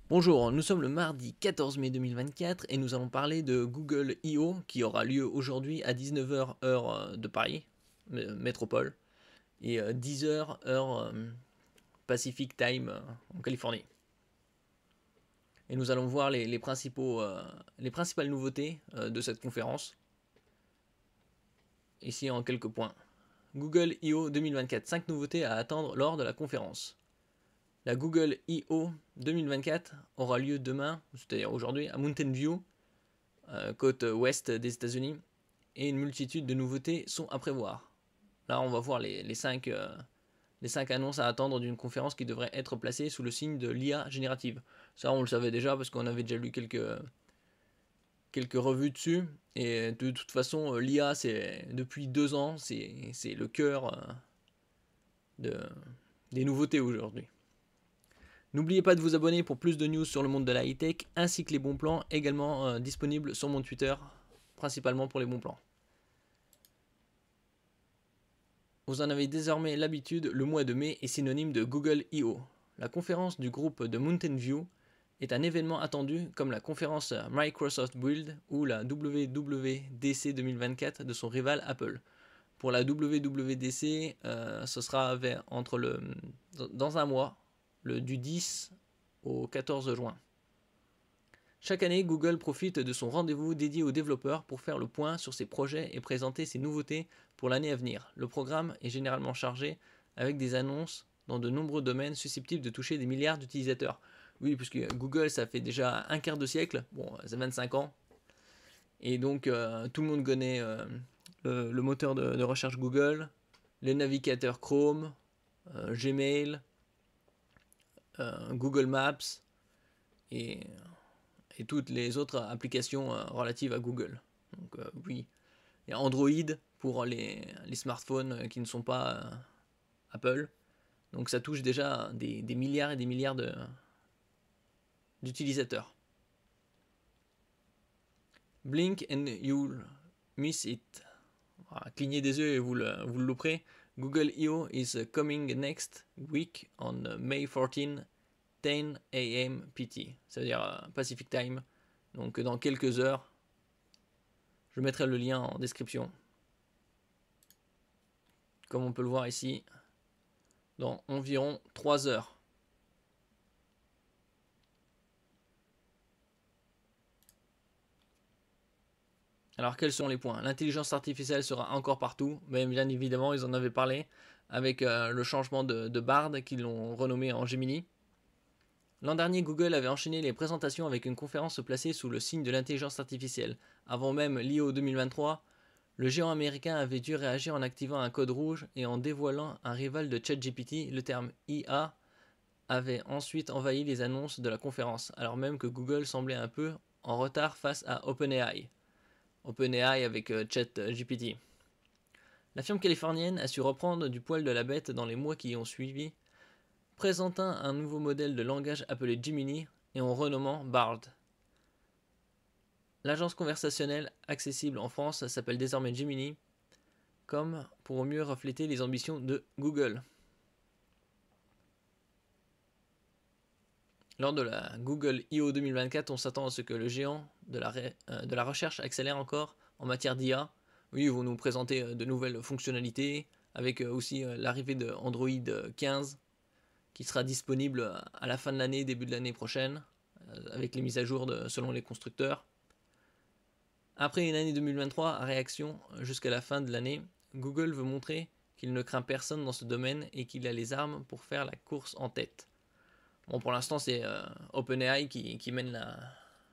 Bonjour, nous sommes le mardi 14 mai 2024 et nous allons parler de Google I.O. qui aura lieu aujourd'hui à 19 h heure de Paris, métropole, et 10 h heure Pacific Time en Californie. Et nous allons voir les principales nouveautés de cette conférence, ici en quelques points. Google I.O. 2024, 5 nouveautés à attendre lors de la conférence. La Google I.O. 2024 aura lieu demain, c'est-à-dire aujourd'hui, à Mountain View, côte ouest des États-Unis, et une multitude de nouveautés sont à prévoir. Là, on va voir les 5 annonces à attendre d'une conférence qui devrait être placée sous le signe de l'IA générative. Ça, on le savait déjà parce qu'on avait déjà lu quelques revues dessus. Et de toute façon, l'IA, c'est depuis 2 ans, c'est le cœur des nouveautés aujourd'hui. N'oubliez pas de vous abonner pour plus de news sur le monde de la high-tech, ainsi que les bons plans, également disponibles sur mon Twitter, principalement pour les bons plans. Vous en avez désormais l'habitude, le mois de mai est synonyme de Google I.O. La conférence du groupe de Mountain View est un événement attendu comme la conférence Microsoft Build ou la WWDC 2024 de son rival Apple. Pour la WWDC, ce sera dans un mois, du 10 au 14 juin. Chaque année, Google profite de son rendez-vous dédié aux développeurs pour faire le point sur ses projets et présenter ses nouveautés pour l'année à venir. Le programme est généralement chargé avec des annonces dans de nombreux domaines susceptibles de toucher des milliards d'utilisateurs. Oui, puisque Google, ça fait déjà un quart de siècle, bon, c'est 25 ans, et donc tout le monde connaît le moteur de recherche Google, les navigateurs Chrome, Gmail, Google Maps, et toutes les autres applications relatives à Google. Donc oui, il y a Android pour les smartphones qui ne sont pas Apple. Donc ça touche déjà des milliards et des milliards d'utilisateurs. Blink and you'll miss it. Voilà, clignez des yeux et vous le louperez. Google I.O. is coming next week on May 14, 10 a.m. PT. Ça veut dire Pacific Time. Donc dans quelques heures. Je mettrai le lien en description. Comme on peut le voir ici, dans environ 3 heures. Alors quels sont les points? L'intelligence artificielle sera encore partout, mais bien évidemment ils en avaient parlé avec le changement de Bard qu'ils l'ont renommé en Gemini. L'an dernier, Google avait enchaîné les présentations avec une conférence placée sous le signe de l'intelligence artificielle. Avant même l'I.O. 2023, le géant américain avait dû réagir en activant un code rouge et en dévoilant un rival de ChatGPT. Le terme IA avait ensuite envahi les annonces de la conférence, alors même que Google semblait un peu en retard face à OpenAI. OpenAI avec ChatGPT. La firme californienne a su reprendre du poil de la bête dans les mois qui ont suivi, présentant un nouveau modèle de langage appelé Gemini et en renommant Bard. L'agence conversationnelle accessible en France s'appelle désormais Gemini, comme pour mieux refléter les ambitions de Google. Lors de la Google I.O. 2024, on s'attend à ce que le géant de la recherche accélère encore en matière d'IA. Oui, ils vont nous présenter de nouvelles fonctionnalités, avec aussi l'arrivée de Android 15, qui sera disponible à la fin de l'année, début de l'année prochaine, avec les mises à jour selon les constructeurs. Après une année 2023 à réaction jusqu'à la fin de l'année, Google veut montrer qu'il ne craint personne dans ce domaine et qu'il a les armes pour faire la course en tête. Bon, pour l'instant, c'est OpenAI qui mène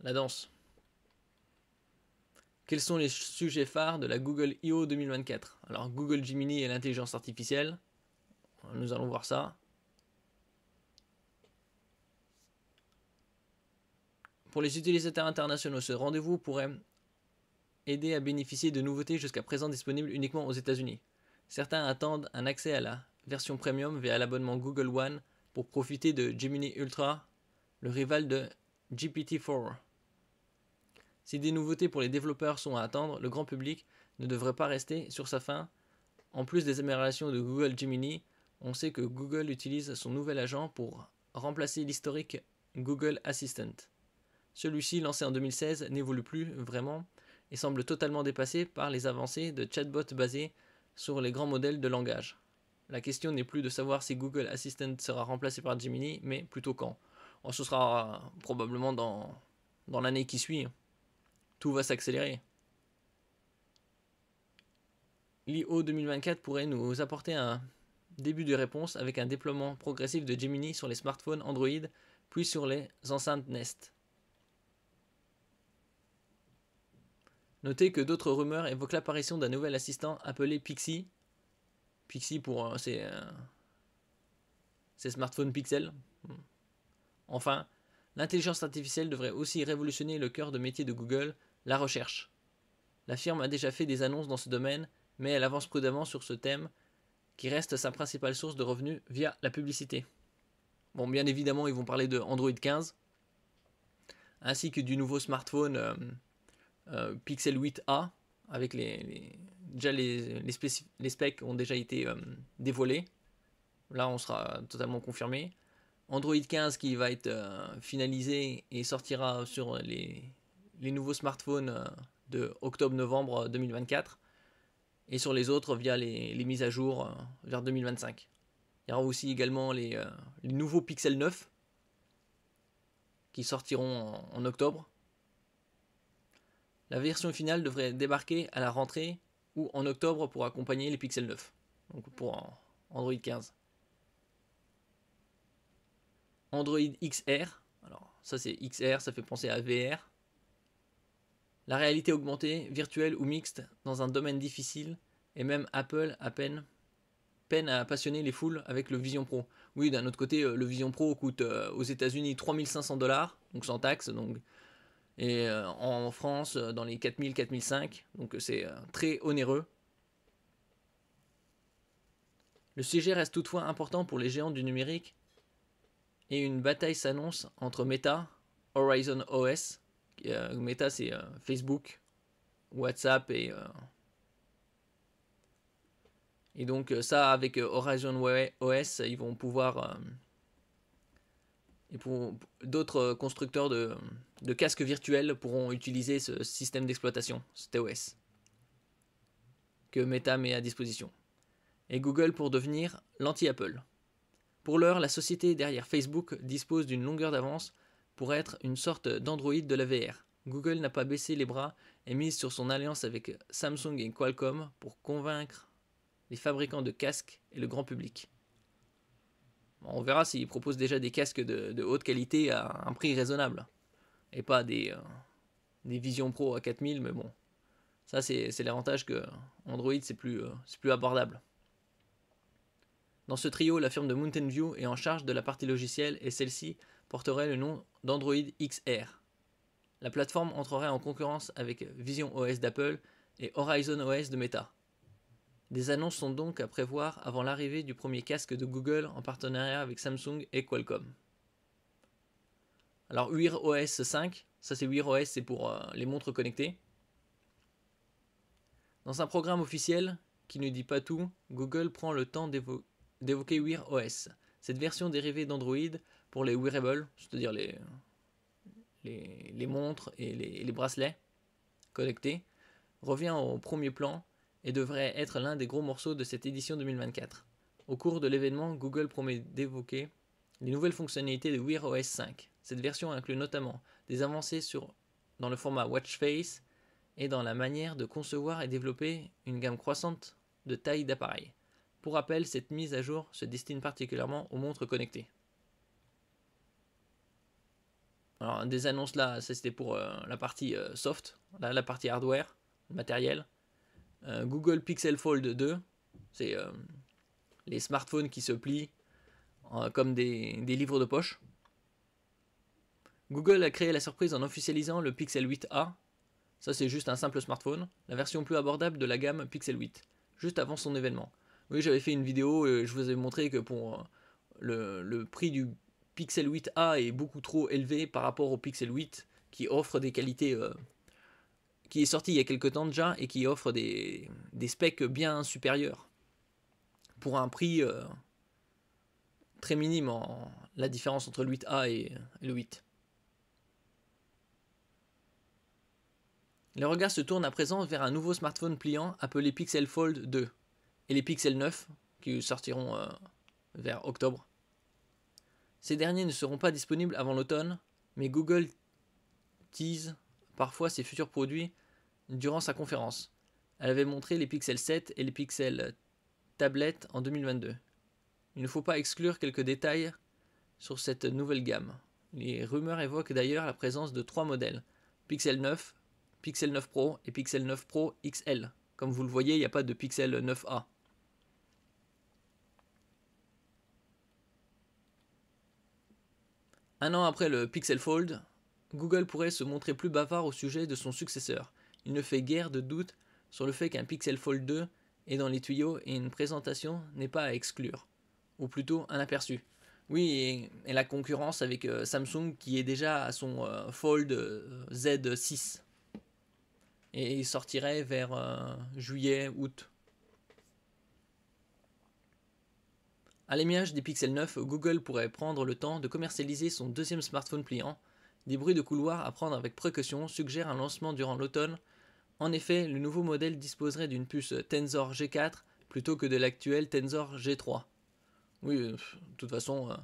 la danse. Quels sont les sujets phares de la Google I.O. 2024? Alors, Google Gemini et l'intelligence artificielle. Nous allons voir ça. Pour les utilisateurs internationaux, ce rendez-vous pourrait aider à bénéficier de nouveautés jusqu'à présent disponibles uniquement aux États-Unis. Certains attendent un accès à la version premium via l'abonnement Google One pour profiter de Gemini Ultra, le rival de GPT-4. Si des nouveautés pour les développeurs sont à attendre, le grand public ne devrait pas rester sur sa faim. En plus des améliorations de Google Gemini, on sait que Google utilise son nouvel agent pour remplacer l'historique Google Assistant. Celui-ci, lancé en 2016, n'évolue plus vraiment et semble totalement dépassé par les avancées de chatbots basés sur les grands modèles de langage. La question n'est plus de savoir si Google Assistant sera remplacé par Gemini, mais plutôt quand. Bon, ce sera probablement dans l'année qui suit. Tout va s'accélérer. L'I.O. 2024 pourrait nous apporter un début de réponse avec un déploiement progressif de Gemini sur les smartphones Android, puis sur les enceintes Nest. Notez que d'autres rumeurs évoquent l'apparition d'un nouvel assistant appelé Pixie. Pixie pour ses smartphones Pixel. Enfin, l'intelligence artificielle devrait aussi révolutionner le cœur de métier de Google, la recherche. La firme a déjà fait des annonces dans ce domaine, mais elle avance prudemment sur ce thème qui reste sa principale source de revenus via la publicité. Bon, bien évidemment, ils vont parler de Android 15, ainsi que du nouveau smartphone Pixel 8a, avec les specs ont déjà été dévoilés. Là, on sera totalement confirmé. Android 15 qui va être finalisé et sortira sur les nouveaux smartphones de octobre-novembre 2024. Et sur les autres via les mises à jour vers 2025. Il y aura aussi également les nouveaux Pixel 9 qui sortiront en octobre. La version finale devrait débarquer à la rentrée ou en octobre pour accompagner les Pixel 9, donc pour Android 15. Android XR, alors ça c'est XR, ça fait penser à VR. La réalité augmentée, virtuelle ou mixte, dans un domaine difficile, et même Apple peine à passionner les foules avec le Vision Pro. Oui, d'un autre côté, le Vision Pro coûte aux États-Unis $3500, donc sans taxe, et en France dans les 4000, 4005, donc c'est très onéreux. Le sujet reste toutefois important pour les géants du numérique, et une bataille s'annonce entre Meta, Horizon OS, Meta c'est Facebook, WhatsApp et donc ça avec Horizon OS, ils vont pouvoir et pour d'autres constructeurs de casques virtuels pourront utiliser ce système d'exploitation, cet OS que Meta met à disposition. Et Google pour devenir l'anti-Apple. Pour l'heure, la société derrière Facebook dispose d'une longueur d'avance pour être une sorte d'Android de la VR. Google n'a pas baissé les bras et mise sur son alliance avec Samsung et Qualcomm pour convaincre les fabricants de casques et le grand public. Bon, on verra s'ils proposent déjà des casques de haute qualité à un prix raisonnable et pas des Vision Pro à 4000, mais bon, ça c'est l'avantage que Android c'est plus abordable. Dans ce trio, la firme de Mountain View est en charge de la partie logicielle et celle-ci porterait le nom d'Android XR. La plateforme entrerait en concurrence avec Vision OS d'Apple et Horizon OS de Meta. Des annonces sont donc à prévoir avant l'arrivée du premier casque de Google en partenariat avec Samsung et Qualcomm. Alors Wear OS 5, ça c'est Wear OS, c'est pour les montres connectées. Dans un programme officiel qui ne dit pas tout, Google prend le temps d'évoquer Wear OS. Cette version dérivée d'Android pour les wearables, c'est-à-dire les montres et les bracelets connectés, revient au premier plan et devrait être l'un des gros morceaux de cette édition 2024. Au cours de l'événement, Google promet d'évoquer les nouvelles fonctionnalités de Wear OS 5. Cette version inclut notamment des avancées dans le format Watch Face et dans la manière de concevoir et développer une gamme croissante de tailles d'appareils. Pour rappel, cette mise à jour se destine particulièrement aux montres connectées. Alors, des annonces là, ça c'était pour la partie soft, là, la partie hardware, matériel. Google Pixel Fold 2, c'est les smartphones qui se plient comme des livres de poche. Google a créé la surprise en officialisant le Pixel 8a. Ça c'est juste un simple smartphone, la version plus abordable de la gamme Pixel 8, juste avant son événement. Oui, j'avais fait une vidéo et je vous avais montré que pour le prix du Pixel 8a est beaucoup trop élevé par rapport au Pixel 8 qui offre des qualités qui est sorti il y a quelques temps déjà et qui offre des specs bien supérieurs pour un prix très minime la différence entre le 8A et le 8. Les regards se tournent à présent vers un nouveau smartphone pliant appelé Pixel Fold 2 et les Pixel 9 qui sortiront vers octobre. Ces derniers ne seront pas disponibles avant l'automne, mais Google tease parfois ses futurs produits durant sa conférence. Elle avait montré les Pixel 7 et les Pixel tablettes en 2022. Il ne faut pas exclure quelques détails sur cette nouvelle gamme. Les rumeurs évoquent d'ailleurs la présence de 3 modèles, Pixel 9, Pixel 9 Pro et Pixel 9 Pro XL. Comme vous le voyez, il n'y a pas de Pixel 9A. Un an après le Pixel Fold, Google pourrait se montrer plus bavard au sujet de son successeur. Il ne fait guère de doute sur le fait qu'un Pixel Fold 2 est dans les tuyaux et une présentation n'est pas à exclure, ou plutôt un aperçu. Oui, et la concurrence avec Samsung qui est déjà à son Fold Z6. Et il sortirait vers juillet, août. À l'image des Pixel 9, Google pourrait prendre le temps de commercialiser son deuxième smartphone pliant. Des bruits de couloir à prendre avec précaution suggèrent un lancement durant l'automne. En effet, le nouveau modèle disposerait d'une puce Tensor G4 plutôt que de l'actuel Tensor G3. Oui, de toute façon,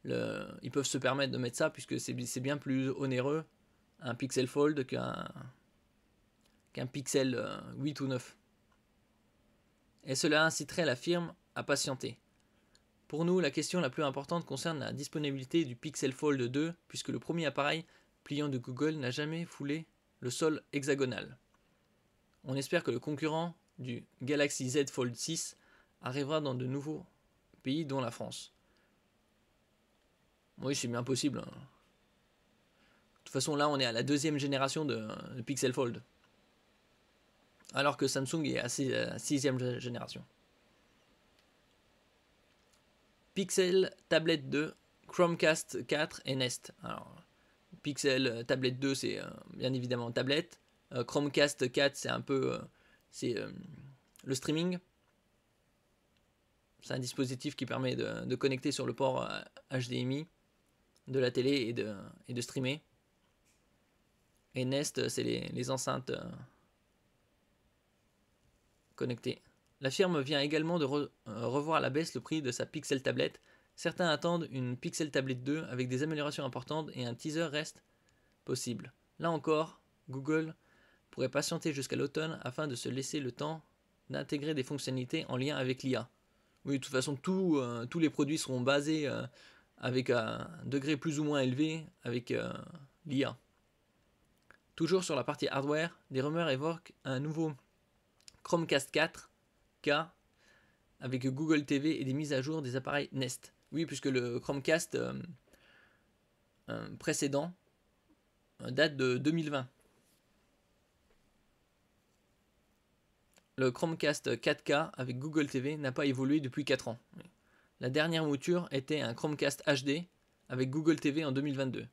ils peuvent se permettre de mettre ça puisque c'est bien plus onéreux un Pixel Fold qu'un Pixel 8 ou 9. Et cela inciterait la firme à patienter. Pour nous, la question la plus importante concerne la disponibilité du Pixel Fold 2, puisque le premier appareil pliant de Google n'a jamais foulé le sol hexagonal. On espère que le concurrent du Galaxy Z Fold 6 arrivera dans de nouveaux pays, dont la France. Oui, c'est bien possible. De toute façon, là, on est à la deuxième génération de Pixel Fold. Alors que Samsung est à la sixième génération. Pixel Tablet 2, Chromecast 4 et Nest. Alors, Pixel Tablet 2, c'est bien évidemment tablette. Chromecast 4, c'est un peu le streaming. C'est un dispositif qui permet de connecter sur le port HDMI de la télé et de streamer. Et Nest, c'est les enceintes connectées. La firme vient également de revoir à la baisse le prix de sa Pixel Tablet. Certains attendent une Pixel Tablet 2 avec des améliorations importantes et un teaser reste possible. Là encore, Google pourrait patienter jusqu'à l'automne afin de se laisser le temps d'intégrer des fonctionnalités en lien avec l'IA. Oui, de toute façon, tous les produits seront basés avec un degré plus ou moins élevé avec l'IA. Toujours sur la partie hardware, des rumeurs évoquent un nouveau Chromecast 4K avec Google TV et des mises à jour des appareils Nest. Oui, puisque le Chromecast précédent date de 2020. Le Chromecast 4K avec Google TV n'a pas évolué depuis 4 ans. La dernière mouture était un Chromecast HD avec Google TV en 2022.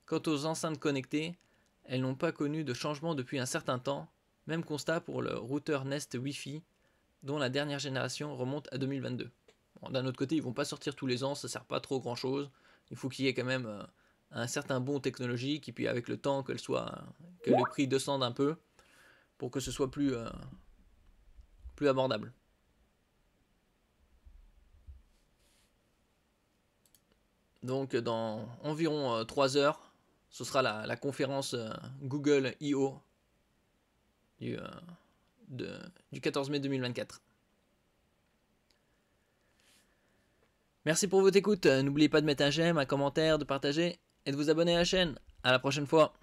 Quant aux enceintes connectées, elles n'ont pas connu de changement depuis un certain temps. Même constat pour le routeur Nest Wi-Fi, dont la dernière génération remonte à 2022. Bon, d'un autre côté, ils ne vont pas sortir tous les ans, ça ne sert pas trop grand chose. Il faut qu'il y ait quand même un certain bond technologique, et puis avec le temps que le prix descende un peu, pour que ce soit plus abordable. Donc dans environ 3 heures, ce sera la conférence Google I.O. du 14 mai 2024. Merci pour votre écoute. N'oubliez pas de mettre un j'aime, un commentaire, de partager et de vous abonner à la chaîne. À la prochaine fois.